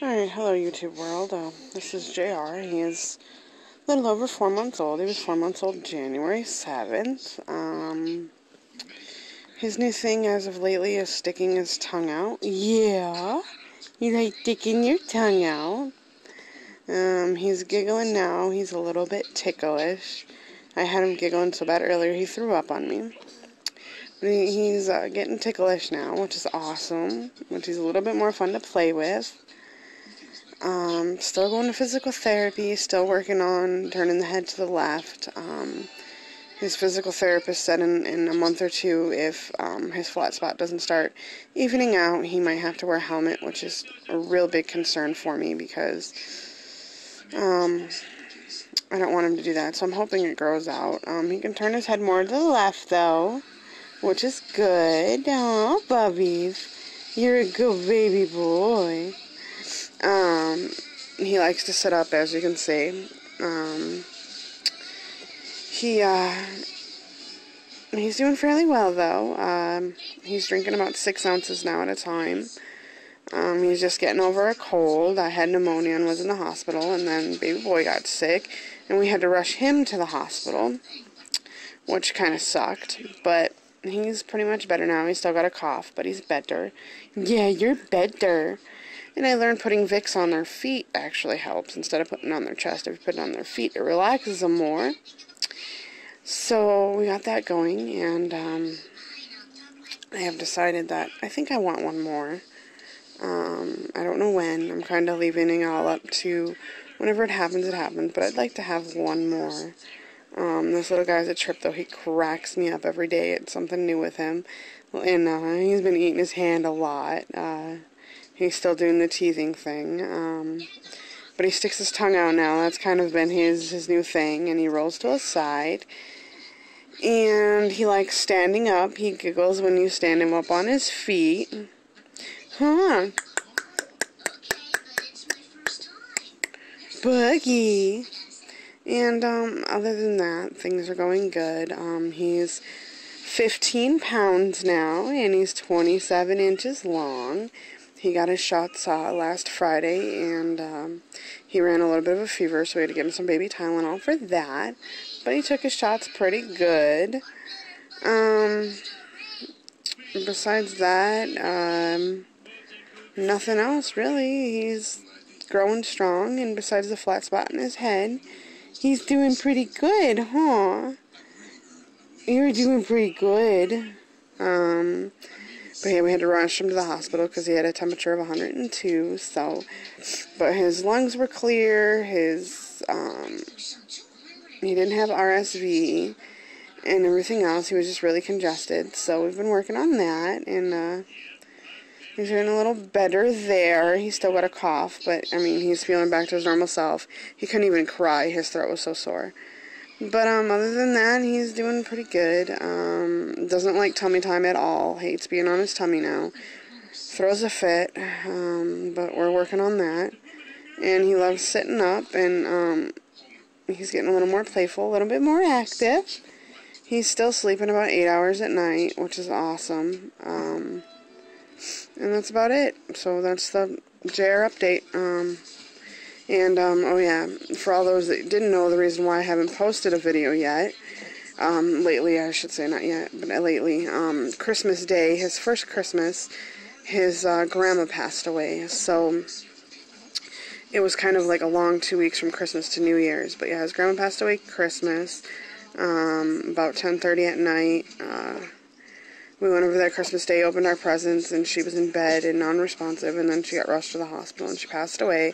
Alright, hello YouTube world. This is JR. He is a little over 4 months old. He was 4 months old January 7th. His new thing as of lately is sticking his tongue out. Yeah, you like sticking your tongue out. He's giggling now. He's a little bit ticklish. I had him giggling so bad earlier he threw up on me. He's getting ticklish now, which is awesome, which is a little bit more fun to play with. Still going to physical therapy, still working on turning the head to the left. His physical therapist said in a month or two, if his flat spot doesn't start evening out, he might have to wear a helmet, which is a real big concern for me because I don't want him to do that, so I'm hoping it grows out. He can turn his head more to the left, though, which is good. Oh, Bubbies, you're a good baby boy. He likes to sit up, as you can see. He's doing fairly well, though. He's drinking about 6 ounces now at a time. He's just getting over a cold. I had pneumonia and was in the hospital, and then baby boy got sick, and we had to rush him to the hospital, which kind of sucked, but he's pretty much better now. He's still got a cough, but he's better. Yeah, you're better. And I learned putting Vicks on their feet actually helps instead of putting it on their chest. If you put it on their feet, it relaxes them more. So we got that going, and I have decided that I think I want one more. I don't know when. I'm kind of leaving it all up to whenever it happens, but I'd like to have one more. This little guy's a trip, though. He cracks me up every day. It's something new with him. And he's been eating his hand a lot. He's still doing the teething thing, but he sticks his tongue out now. That's kind of been his new thing, and he rolls to his side, and he likes standing up. He giggles when you stand him up on his feet. Huh. Buggy. And, other than that, things are going good. He's 15 pounds now, and he's 27 inches long. He got his shots last Friday, and he ran a little bit of a fever, so we had to give him some baby Tylenol for that. But he took his shots pretty good. Besides that, nothing else, really. He's growing strong, and besides the flat spot in his head, he's doing pretty good, huh? You're doing pretty good. But yeah, we had to rush him to the hospital because he had a temperature of 102, so, but his lungs were clear, he didn't have RSV, and everything else. He was just really congested, so we've been working on that, and, he's doing a little better there. He's still got a cough, but, I mean, he's feeling back to his normal self. He couldn't even cry. His throat was so sore. But, other than that, he's doing pretty good. Doesn't like tummy time at all. Hates being on his tummy now. Throws a fit, but we're working on that. And he loves sitting up, and, he's getting a little more playful, a little bit more active. He's still sleeping about 8 hours at night, which is awesome. And that's about it. So that's the JR update. Oh yeah, for all those that didn't know the reason why I haven't posted a video yet, lately, I should say, not yet, but lately, Christmas Day, his first Christmas, his grandma passed away, so it was kind of like a long 2 weeks from Christmas to New Year's. But yeah, his grandma passed away Christmas, about 10:30 at night. We went over there Christmas Day, opened our presents, and she was in bed and non-responsive, and then she got rushed to the hospital, and she passed away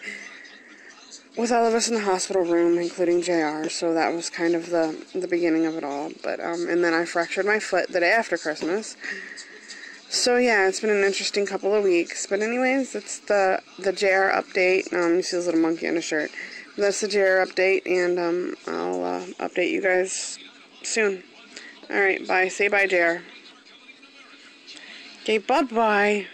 with all of us in the hospital room, including JR, so that was kind of the beginning of it all. But, and then I fractured my foot the day after Christmas. So yeah, it's been an interesting couple of weeks. But anyways, that's the JR update. You see this little monkey on his shirt. That's the JR update, and I'll update you guys soon. Alright, bye. Say bye, JR. Okay, bye-bye.